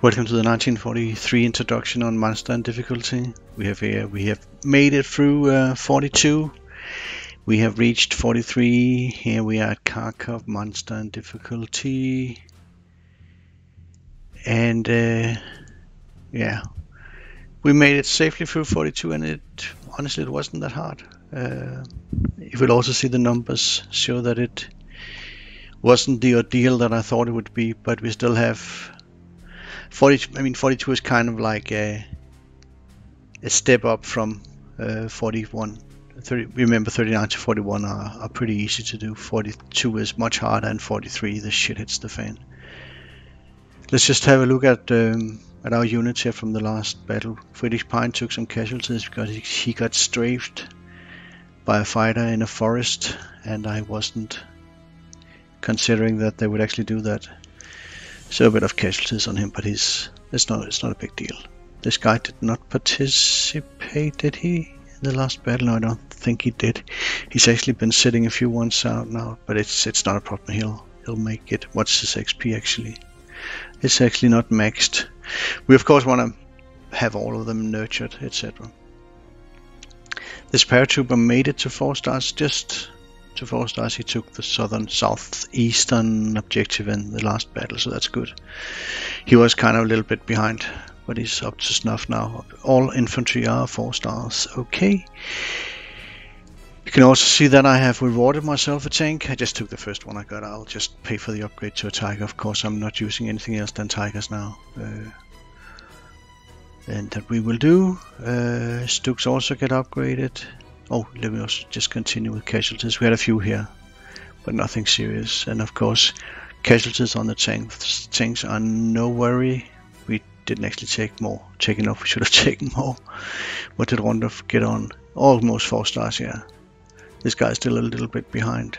Welcome to the 1943 introduction on Manstein difficulty. We have made it through 42. We have reached 43. Here we are at Kharkov Manstein difficulty, and yeah, we made it safely through 42, and honestly it wasn't that hard. You will also see the numbers show that it wasn't the ordeal that I thought it would be, but we still have 42. I mean, 42 is kind of like a step up from 41. Remember, 39 to 41 are pretty easy to do. 42 is much harder, and 43 the shit hits the fan. Let's just have a look at our units here from the last battle. Friedrich Pine took some casualties because he got strafed by a fighter in a forest, and I wasn't considering that they would actually do that. So a bit of casualties on him, but it's not a big deal. This guy did not participate, did he, in the last battle? No, I don't think he did. He's actually been sitting a few ones out now, but it's not a problem. He'll make it. What's his XP actually? It's actually not maxed. We of course want to have all of them nurtured, etc. This paratrooper made it to 4 stars, just to 4 stars. He took the southeastern objective in the last battle, so that's good. He was kind of a little bit behind, but he's up to snuff now. All infantry are 4 stars. Okay. You can also see that I have rewarded myself a tank. I just took the first one I got. I'll just pay for the upgrade to a Tiger. Of course, I'm not using anything else than Tigers now. And that we will do. Stuks also get upgraded. Oh, let me also just continue with casualties. We had a few here, but nothing serious. And of course, casualties on the tanks are no worry. We didn't actually take more. Taking off, we should have taken more. What did Rondorf get on? Almost 4 stars, yeah. This guy's still a little bit behind.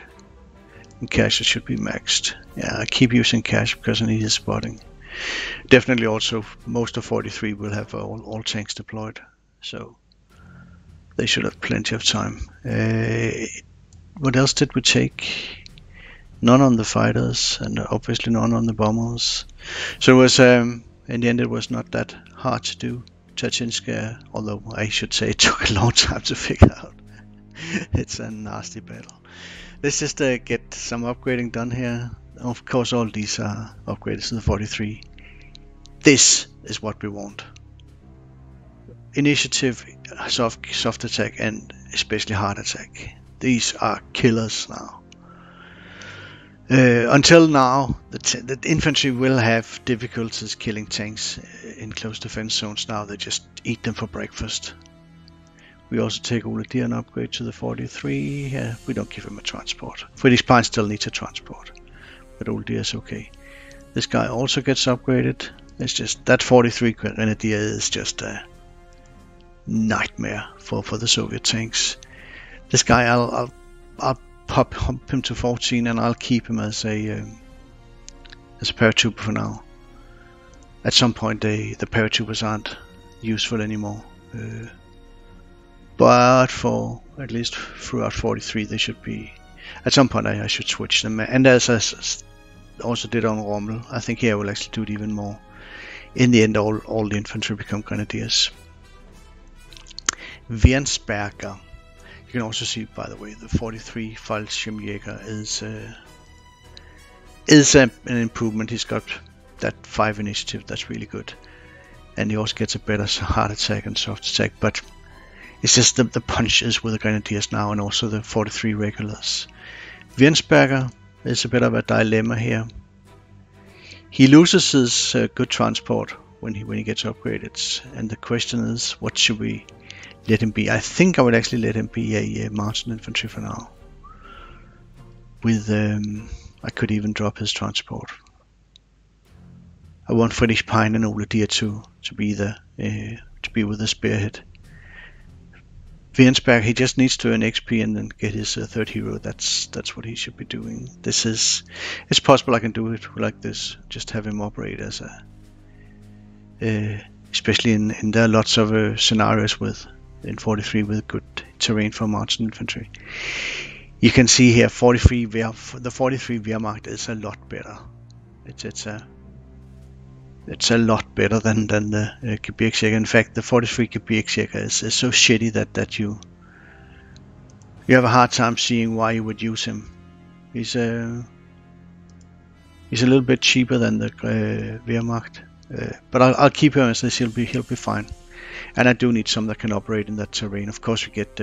And cash, it should be maxed. Yeah, I keep using cash because I need his spotting. Definitely also, most of 43 will have all tanks deployed. So they should have plenty of time. What else did we take? None on the fighters, and obviously none on the bombers. So it was, in the end, it was not that hard to do. Chachinska, although I should say it took a long time to figure out. It's a nasty battle. Let's just get some upgrading done here. Of course, all these are upgraded to the 43. This is what we want. Initiative, soft attack, and especially hard attack. These are killers now. Until now, the infantry will have difficulties killing tanks in close defense zones. Now they just eat them for breakfast. We also take Oladier and upgrade to the 43. We don't give him a transport. Friedrich Pine still needs a transport, but Oladier is okay. This guy also gets upgraded. It's just that 43 Grenadier is just a nightmare for the Soviet tanks. This guy, I'll pop him to 14, and I'll keep him as a paratrooper for now. At some point, the paratroopers aren't useful anymore. But for at least throughout 43, they should be. At some point, I should switch them. And as I also did on Rommel, I think here I will actually do it even more. In the end, all the infantry become grenadiers. Viensberger. You can also see, by the way, the 43 Fallschirmjäger is an improvement. He's got that 5 initiative. That's really good, and he also gets a better hard attack and soft attack. But it's just the punches with the grenadiers now, and also the 43 regulars. Viensberger is a bit of a dilemma here. He loses his good transport when he gets upgraded, and the question is, what should we let him be? I think I would actually let him be a mountain infantry for now. With I could even drop his transport. I want Friedrich Pine and Oladier to be with the spearhead. Viensberg, he just needs to earn XP and then get his third hero. That's what he should be doing. It's possible I can do it like this. Just have him operate as especially in there are lots of scenarios in 43 with good terrain for mountain infantry. You can see here the 43 Wehrmacht is a lot better. it's a lot better than the Gebirgsjäger. In fact, the 43 Gebirgsjäger is so shitty that you have a hard time seeing why you would use him. He's a little bit cheaper than the Wehrmacht, but I'll keep him as this. He'll be fine. And I do need some that can operate in that terrain. Of course, we get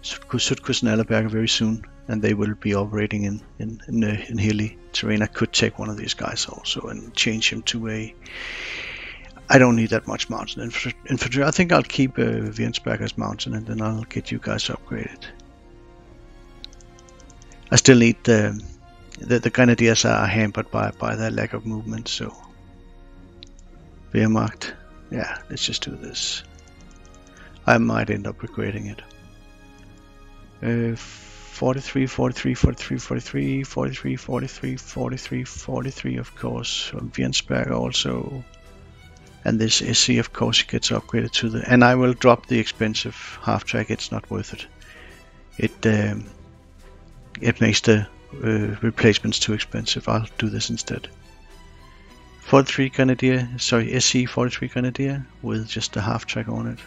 Sutkus and Allerberger very soon, and they will be operating in hilly terrain. I could take one of these guys also and change him to a... I don't need that much mountain infantry. I think I'll keep Wiensberger's mountain, and then I'll get you guys upgraded. I still need the Grenadiers are hampered by their lack of movement, so Wehrmacht. Yeah, let's just do this. I might end up regretting it. 43, 43, 43, 43, 43, 43, 43, 43, of course. Wiensberger also. And this SC, of course, gets upgraded to the... And I will drop the expensive half-track. It's not worth it. It makes the replacements too expensive. I'll do this instead. 43 Grenadier, sorry, SC 43 Grenadier with just a half track on it,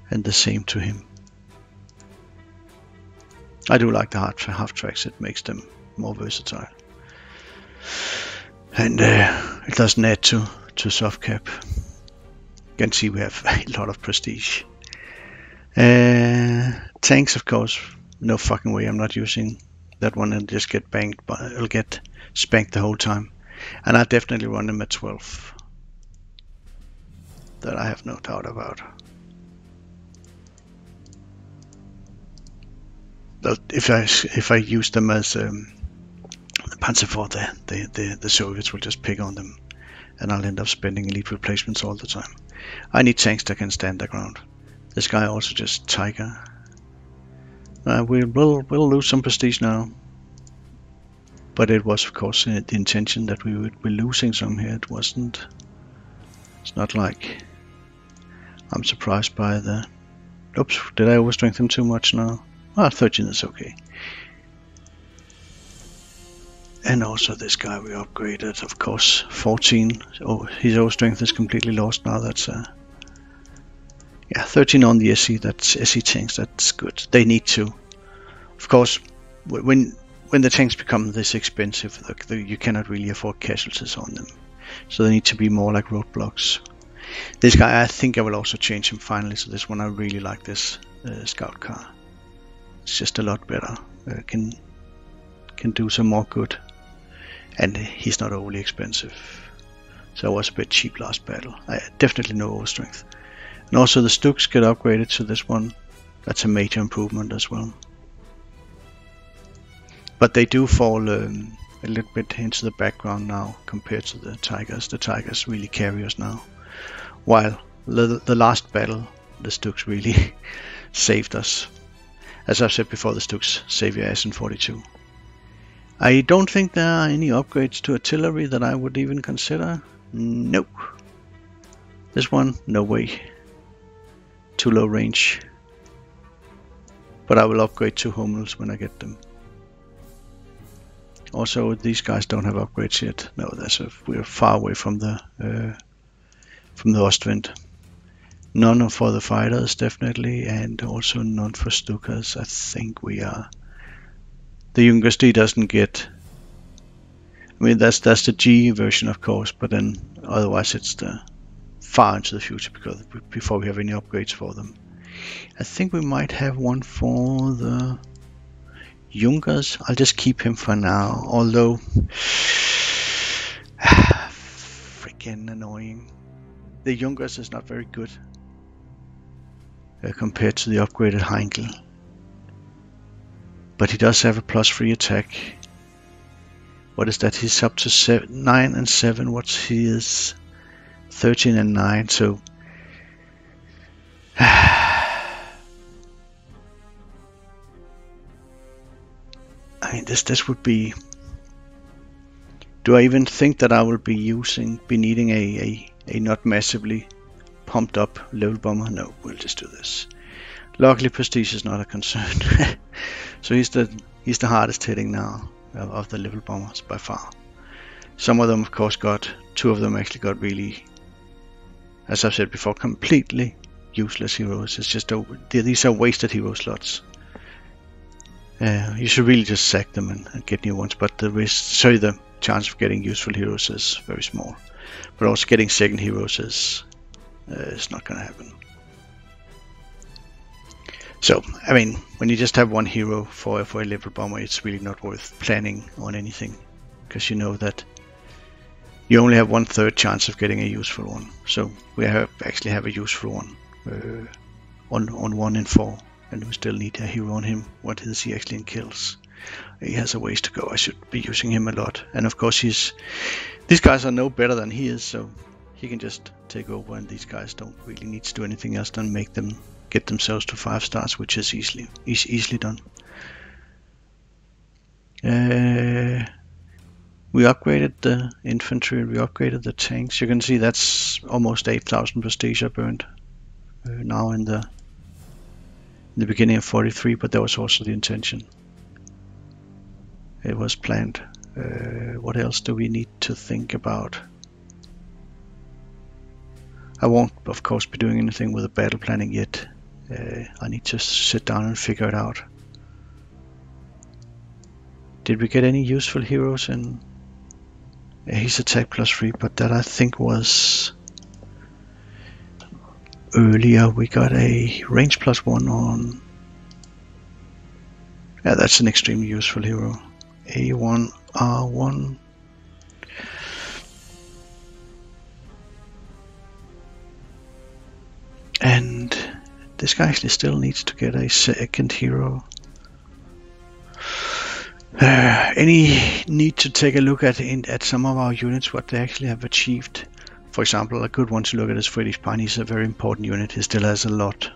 and the same to him. I do like the half tracks, it makes them more versatile, and it doesn't add to soft cap. You can see we have a lot of prestige. Tanks, of course, no fucking way I'm not using that one and just get banged, but it'll get spanked the whole time. And I definitely run them at 12. That I have no doubt about. If I use them as the Panzer IV, the Soviets will just pick on them, and I'll end up spending elite replacements all the time. I need tanks that can stand their ground. This guy also just Tiger. We'll lose some prestige now. But it was, of course, the intention that we would be losing some here. It wasn't. It's not like I'm surprised by the... Oops, did I over-strengthen too much now? 13 is okay. And also this guy we upgraded, of course, 14. Oh, his over-strength is completely lost now. That's yeah, 13 on the SC. That's SC tanks. That's good. They need to. Of course, when the tanks become this expensive, you cannot really afford casualties on them. So they need to be more like roadblocks. This guy, I think I will also change him finally. So this one, I really like this scout car. It's just a lot better. Can do some more good. And he's not overly expensive. So I was a bit cheap last battle. I definitely no overstrength. And also the Stuks get upgraded to this one. That's a major improvement as well. But they do fall a little bit into the background now compared to the Tigers. The Tigers really carry us now. While the last battle, the Stuks really saved us. As I've said before, the Stuks save your ass in 42. I don't think there are any upgrades to artillery that I would even consider. Nope. This one, no way. Too low range. But I will upgrade 2 Hummels when I get them. Also, these guys don't have upgrades yet. No, we're far away from the Ostwind. None for the fighters, definitely, and also none for Stukas. I think we are. The Jungersti doesn't get. I mean, that's the G version, of course, but then otherwise it's the far into the future because before we have any upgrades for them. I think we might have one for the Junkers. I'll just keep him for now, although freaking annoying. The Junkers is not very good compared to the upgraded Heinkel, but he does have a +3 attack. What is that? He's up to 9 and 7. What's his? 13 and 9. So I mean, this would be. Do I even think that I will be needing a not massively pumped up level bomber? No, we'll just do this. Luckily, prestige is not a concern. So he's the hardest hitting now of the level bombers by far. Some of them, of course, got two of them actually got really, as I've said before, completely useless heroes. It's just these are wasted hero slots. You should really just sack them and get new ones, but the chance of getting useful heroes is very small. But also getting second heroes is not going to happen. So, I mean, when you just have one hero for a level bomber, it's really not worth planning on anything, because you know that you only have 1/3 chance of getting a useful one. So we actually have a useful one on 1 in 4, and we still need a hero on him. What is he actually in kills? He has a ways to go. I should be using him a lot. And of course these guys are no better than he is, so he can just take over, and these guys don't really need to do anything else than make them get themselves to 5 stars, which is easily done. We upgraded the infantry, we upgraded the tanks. You can see that's almost 8,000 prestige I burned now in the beginning of 43, but that was also the intention. It was planned. What else do we need to think about? I won't, of course, be doing anything with the battle planning yet. I need to sit down and figure it out. Did we get any useful heroes in? He's attack +3, but that I think was earlier. We got a range +1 on. Yeah, that's an extremely useful hero. A1, R1. And this guy actually still needs to get a second hero. Any need to take a look at some of our units, what they actually have achieved. For example, a good one to look at is Swedish Pine. He's a very important unit. He still has a lot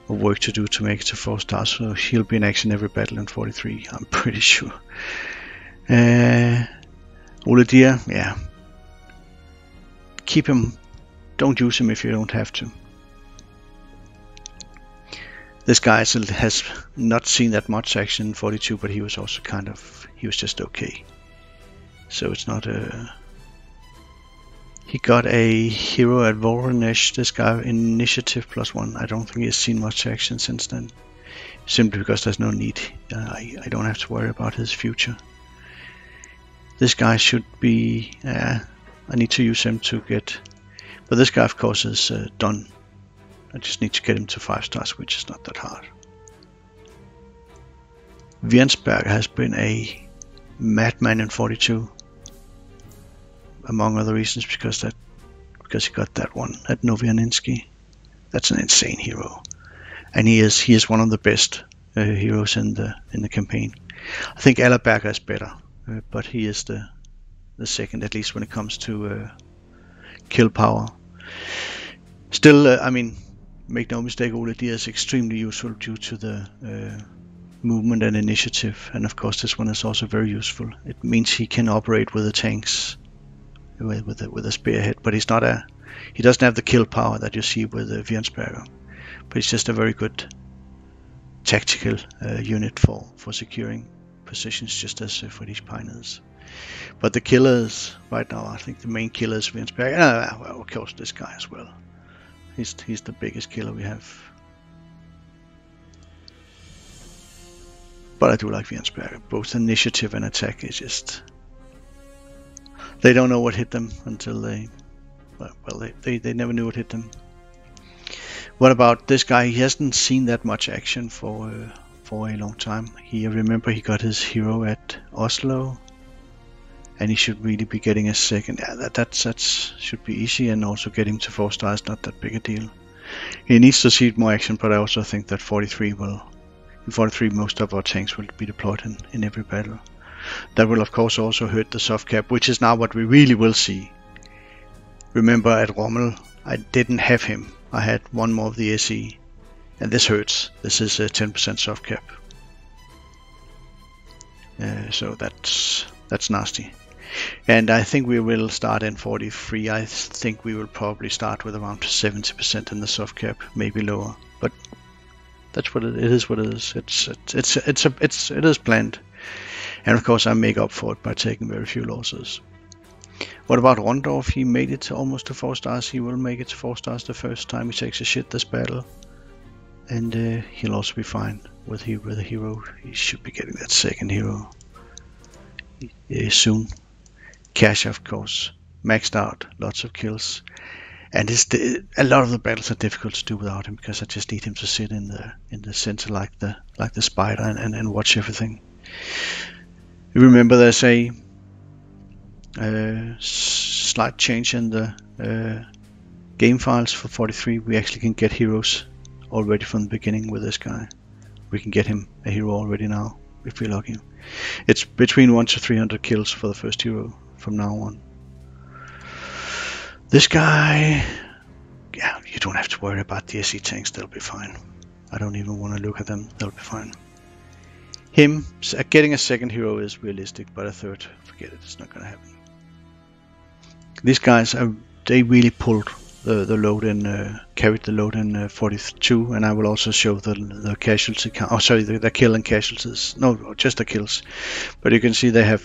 of work to do to make it to 4 stars, so he'll be in action every battle in 43, I'm pretty sure. Ole Deer, yeah. Keep him, don't use him if you don't have to. This guy has not seen that much action in 42, but he was also he was just okay. So it's not a... He got a hero at Voronezh, this guy, initiative +1. I don't think he's seen much action since then. Simply because there's no need. I don't have to worry about his future. This guy should be... I need to use him to get... But this guy, of course, is done. I just need to get him to 5 stars, which is not that hard. Viensberg has been a madman in 42, among other reasons, because he got that one at Novianinsky. That's an insane hero, and he is one of the best heroes in the campaign. I think Allerberger is better, but he is the second, at least when it comes to kill power. Still, I mean, make no mistake, Ole Deer is extremely useful due to the movement and initiative, and of course this one is also very useful. It means he can operate with the tanks with a spearhead, but he doesn't have the kill power that you see with the Viensberger. But he's just a very good tactical unit for securing positions, just as Swedish Pine is. But the killers right now, I think the main killer is Viensberger. Well, of course this guy as well. He's the biggest killer we have. But I do like Viensberger. Both initiative and attack is just... They don't know what hit them until they never knew what hit them. What about this guy? He hasn't seen that much action for a long time. Remember he got his hero at Oslo, and he should really be getting a second. Yeah, that should be easy, and also getting to 4 stars not that big a deal. He needs to see more action, but I also think that 43 most of our tanks will be deployed in every battle. That will of course also hurt the soft cap, which is now what we really will see. Remember at Rommel I didn't have him. I had one more of the SE, and this hurts. This is a 10% soft cap. So that's nasty. And I think we will start in 43. I think we will probably start with around 70% in the soft cap, maybe lower. But that's what it is. What it is. It is planned, and of course I make up for it by taking very few losses. What about Rondorf? He made it almost to 4 stars. He will make it to 4 stars the first time he takes a shit this battle. And he'll also be fine with a hero. He should be getting that second hero soon. Cash, of course, maxed out, lots of kills. And a lot of the battles are difficult to do without him, because I just need him to sit in the center like the spider and watch everything. You remember there's a slight change in the game files for 43. We actually can get heroes already from the beginning with this guy. We can get him a hero already now if we're lucky. It's between 1 to 300 kills for the first hero from now on. This guy, yeah, you don't have to worry about the SC tanks, they'll be fine. I don't even want to look at them, they'll be fine. Him, getting a second hero is realistic, but a third, forget it, it's not going to happen. These guys, they really pulled the load in, carried the load in 42, and I will also show the casualty count. Oh, sorry, the kill and casualties. No, just the kills. But you can see they're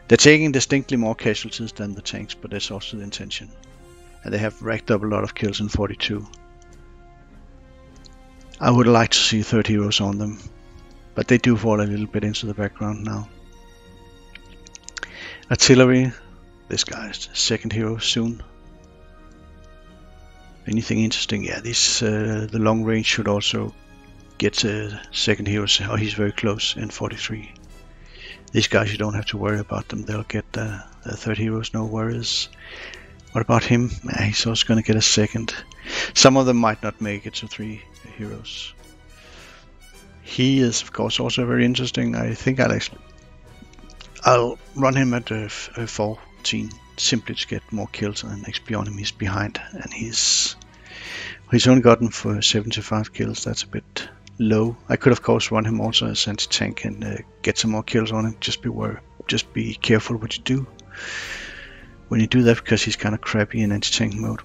taking distinctly more casualties than the tanks, but that's also the intention. And they have racked up a lot of kills in 42. I would like to see third heroes on them, but they do fall a little bit into the background now. Artillery, this guy's second hero soon. Anything interesting? Yeah, the long range should also get a second hero. Oh, he's very close in 43. These guys, you don't have to worry about them. They'll get the third heroes, no worries. What about him? He's also going to get a second. Some of them might not make it to 3 heroes. He is, of course, also very interesting. I think I'll run him at 14, simply to get more kills and XP on him. He's behind, and he's only gotten for 75 kills. That's a bit low. I could, of course, run him also as anti-tank and get some more kills on him. Just be careful what you do when you do that, because he's kind of crappy in anti-tank mode.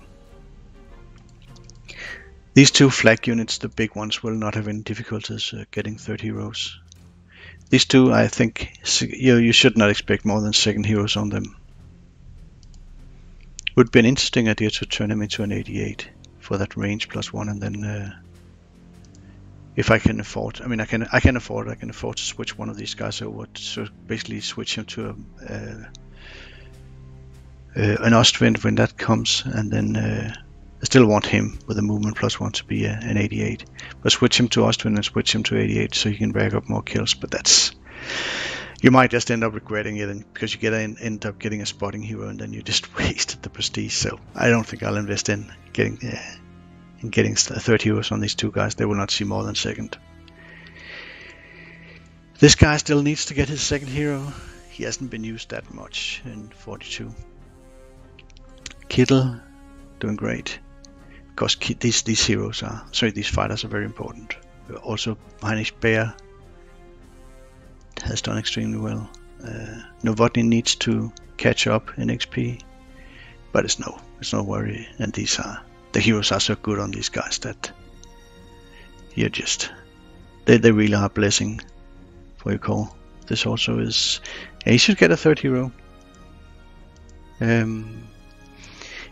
These 2 flag units, the big ones, will not have any difficulties getting third heroes. These 2, I think, you should not expect more than second heroes on them. Would be an interesting idea to turn him into an 88 for that range +1, and then if I can afford, I mean, I can afford to switch one of these guys over, so basically switch him to an Ostwind when that comes, and then I still want him with a movement +1 to be an 88, but switch him to Ostwind and switch him to 88 so you can rack up more kills. But you might just end up regretting it, because you end up getting a spotting hero and then you just wasted the prestige. So I don't think I'll invest in getting third heroes on these 2 guys. They will not see more than second. This guy still needs to get his second hero. He hasn't been used that much in 42. Kittel, doing great. Because these fighters are very important. Also, Heinrich Bear has done extremely well. Novotny needs to catch up in XP, but it's no worry. And the heroes are so good on these guys that they really are a blessing for your call. This also is, he should get a third hero.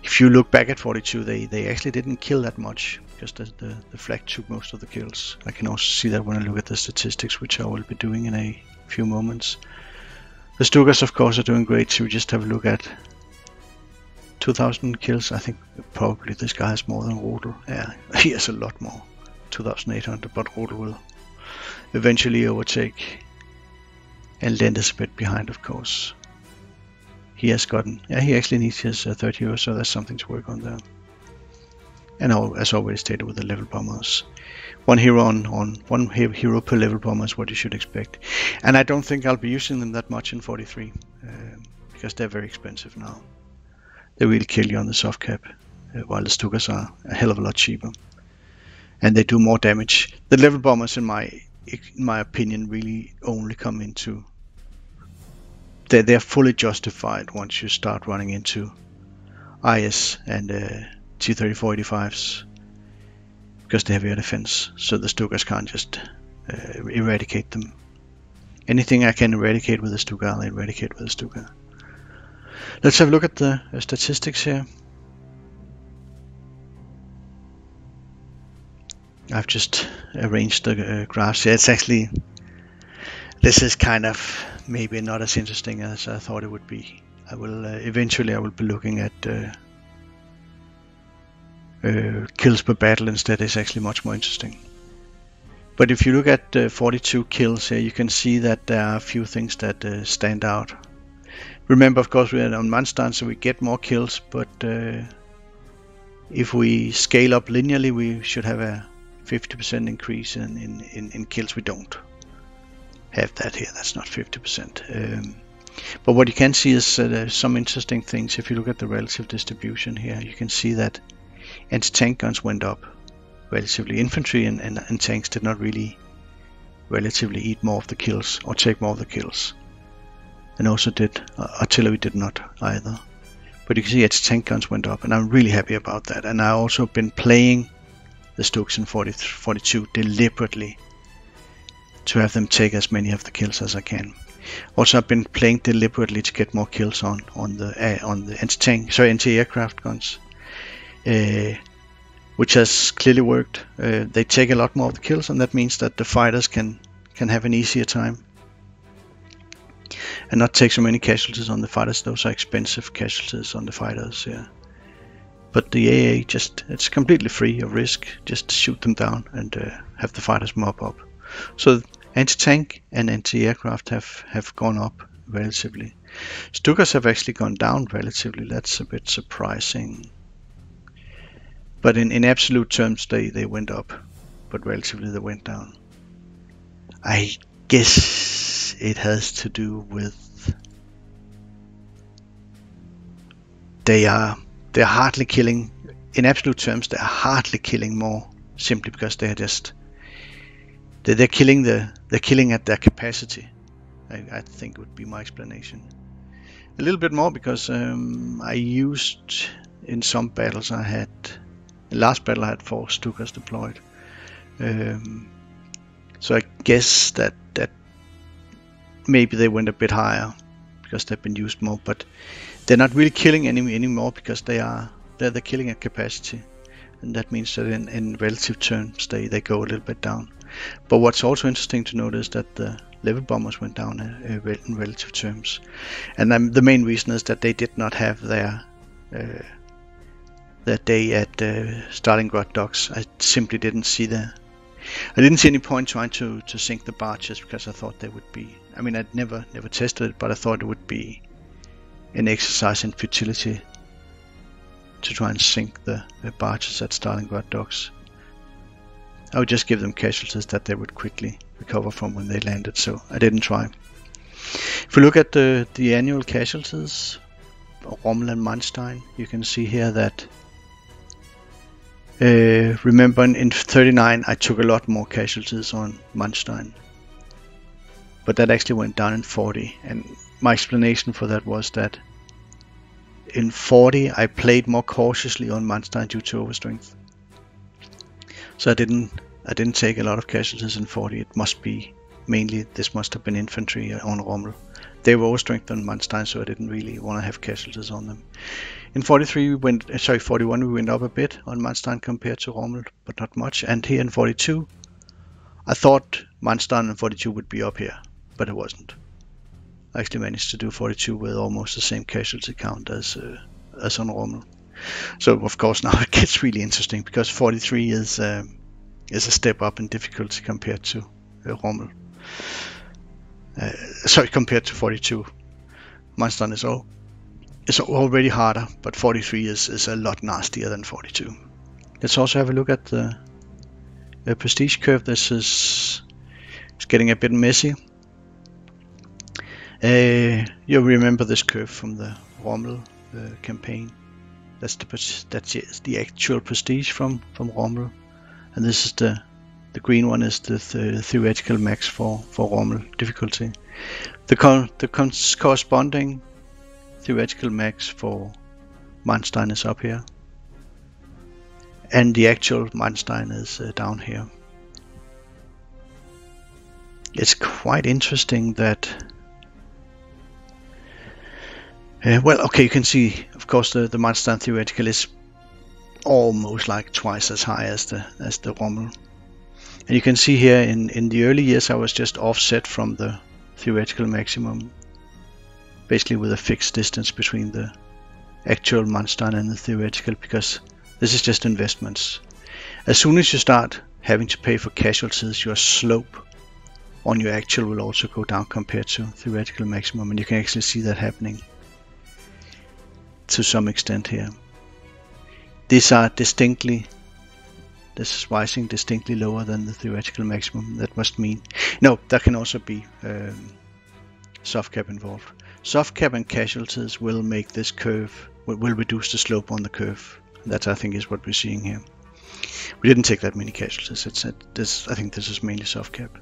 If you look back at 42, they actually didn't kill that much, because the flag took most of the kills. I can also see that when I look at the statistics, which I will be doing in a few moments. The Stukas, of course, are doing great. So we just have a look at 2,000 kills. I think probably this guy has more than Rodel. Yeah, he has a lot more, 2,800, but Rodel will eventually overtake. And Lend is a bit behind, of course. He actually needs his third hero, so there's something to work on there. And as always stated with the level bombers, one hero per level bomber is what you should expect. And I don't think I'll be using them that much in 43, because they're very expensive now. They really kill you on the soft cap, while the Stukas are a hell of a lot cheaper, and they do more damage. The level bombers, in my opinion, really only come into. They're fully justified once you start running into IS and T-3485s, because they have air defense, so the Stukas can't just eradicate them. Anything I can eradicate with a Stuka, I'll eradicate with a Stuka. Let's have a look at the statistics here. I've just arranged the graphs here. It's actually, this is kind of maybe not as interesting as I thought it would be. I will eventually I will be looking at kills per battle instead. Is actually much more interesting. But if you look at 42 kills here, you can see that there are a few things that stand out. Remember, of course, we are on Manstein, so we get more kills, but if we scale up linearly, we should have a 50% increase in kills. We don't have that here. That's not 50%. But what you can see is some interesting things. If you look at the relative distribution here, you can see that anti-tank guns went up relatively. Infantry and tanks did not really relatively eat more of the kills or take more of the kills. And also artillery did not either. But you can see anti-tank guns went up, and I'm really happy about that. And I've also been playing the Stokes in 42 deliberately to have them take as many of the kills as I can. Also, I've been playing deliberately to get more kills on the anti-aircraft guns, which has clearly worked. They take a lot more of the kills, and that means that the fighters can have an easier time and not take so many casualties on the fighters. Those are expensive casualties on the fighters, yeah. But the AA it's completely free of risk. Just shoot them down and have the fighters mop up. So anti-tank and anti-aircraft have gone up relatively. Stukas have actually gone down relatively. That's a bit surprising. But in absolute terms, they went up, but relatively they went down. I guess it has to do with they're hardly killing. In absolute terms, they're hardly killing more, simply because they're killing at their capacity. I think would be my explanation. A little bit more because I used in some battles the last battle I had 4 Stukas deployed. So I guess that maybe they went a bit higher because they've been used more, but they're not really killing anymore because they're killing at capacity, and that means that in relative terms they go a little bit down. But what's also interesting to note is that the level bombers went down in relative terms, and the main reason is that they did not have their day at Stalingrad docks. I simply didn't see any point trying to sink the barges, because I thought they would be. I mean, I'd never tested it, but I thought it would be an exercise in futility to try and sink the barges at Stalingrad docks. I would just give them casualties that they would quickly recover from when they landed, so I didn't try. If we look at the annual casualties, Rommel and Manstein, you can see here that remember in 39 I took a lot more casualties on Manstein, but that actually went down in 40, and my explanation for that was that in 40 I played more cautiously on Manstein due to overstrength. So I didn't take a lot of casualties in 40. It must be mainly, this must have been infantry on Rommel. They were overstrength on Manstein, so I didn't really want to have casualties on them. In 41 we went up a bit on Manstein compared to Rommel, but not much. And here in 42, I thought Manstein and 42 would be up here, but it wasn't. I actually managed to do 42 with almost the same casualty count as on Rommel. So of course now it gets really interesting, because 43 is a step up in difficulty compared to Rommel. Compared to 42. Manstein is already harder, but 43 is a lot nastier than 42. Let's also have a look at the prestige curve. This is getting a bit messy. You remember this curve from the Rommel campaign. That's the actual prestige from Rommel, and this is the green one is the theoretical max for Rommel difficulty. The corresponding theoretical max for Manstein is up here, and the actual Manstein is down here. It's quite interesting that Well, okay, you can see, of course, the Manstein theoretical is almost like twice as high as the Rommel. And you can see here in the early years I was just offset from the theoretical maximum, basically with a fixed distance between the actual Manstein and the theoretical, because this is just investments. As soon as you start having to pay for casualties, your slope on your actual will also go down compared to theoretical maximum, and you can actually see that happening to some extent here. These are distinctly, this is rising distinctly lower than the theoretical maximum. That must mean, no, there can also be soft cap involved. Soft cap and casualties will make this curve, will reduce the slope on the curve. That, I think, is what we're seeing here. We didn't take that many casualties. I think this is mainly soft cap.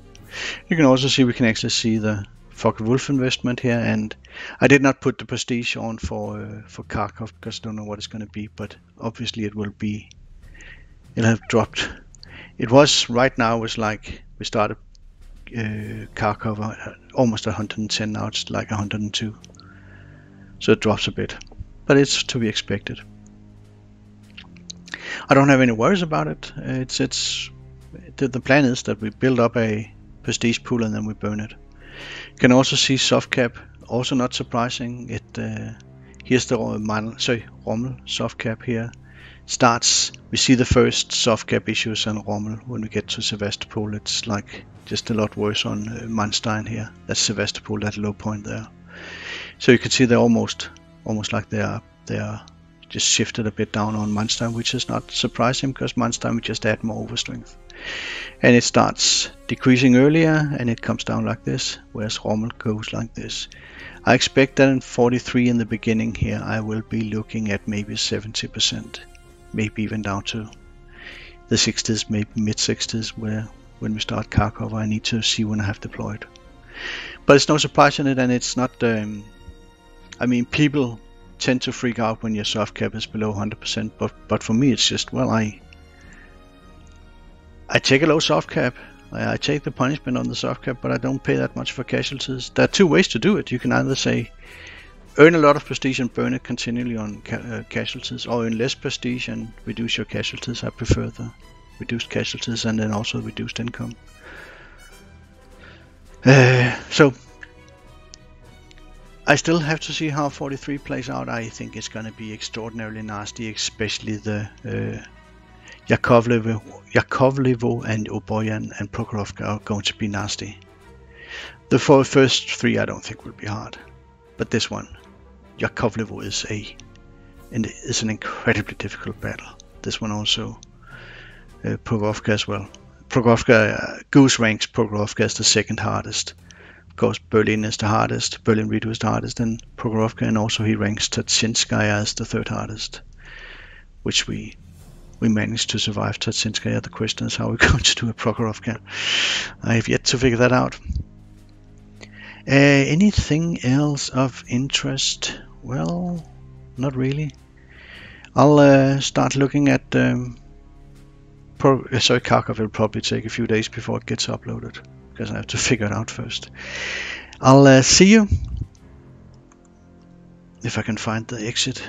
You can also see, we can actually see the Focke-Wulf investment here, and I did not put the prestige on for Kharkov because I don't know what it's going to be, but obviously it will be, it'll have dropped. It was, right now, it was like we started Kharkov almost 110, now it's like 102, so it drops a bit, but it's to be expected. I don't have any worries about it. The plan is that we build up a prestige pool and then we burn it. You can also see soft cap, also not surprising. Here's the Rommel soft cap here. Starts, we see the first soft cap issues on Rommel. When we get to Sevastopol, it's like just a lot worse on Manstein here. That's Sevastopol, that low point there. So you can see they're almost like they are just shifted a bit down on Manstein, which is not surprising because Manstein would just add more overstrength. And it starts decreasing earlier and it comes down like this, whereas Rommel goes like this. I expect that in 43 in the beginning here I will be looking at maybe 70%, maybe even down to the 60s, maybe mid 60s, where when we start Kharkov I need to see when I have deployed. But it's no surprise in it, and it's not, I mean, people tend to freak out when your soft cap is below 100%, but for me it's just, well, I take a low soft cap, I take the punishment on the soft cap, but I don't pay that much for casualties. There are two ways to do it. You can either say earn a lot of prestige and burn it continually on casualties, or earn less prestige and reduce your casualties. I prefer the reduced casualties and then also reduced income. So I still have to see how 43 plays out. I think it's going to be extraordinarily nasty, especially the Yakovlevo and Oboyan and Prokhorovka are going to be nasty. The first three I don't think will be hard, but this one, Yakovlevo, is an incredibly difficult battle. This one also, Prokhorovka as well. Prokhorovka, Goose ranks Prokhorovka as the second hardest. Of course, Berlin is the hardest, Berlin Rideau is the hardest, and Prokhorovka, and also he ranks Tatsinskaya as the third hardest, which we managed to survive Tatsinskaya. The question is how we're going to do a Prokhorovka. I have yet to figure that out. Anything else of interest? Well, not really. I'll start looking at Kharkov will probably take a few days before it gets uploaded, because I have to figure it out first. I'll see you if I can find the exit.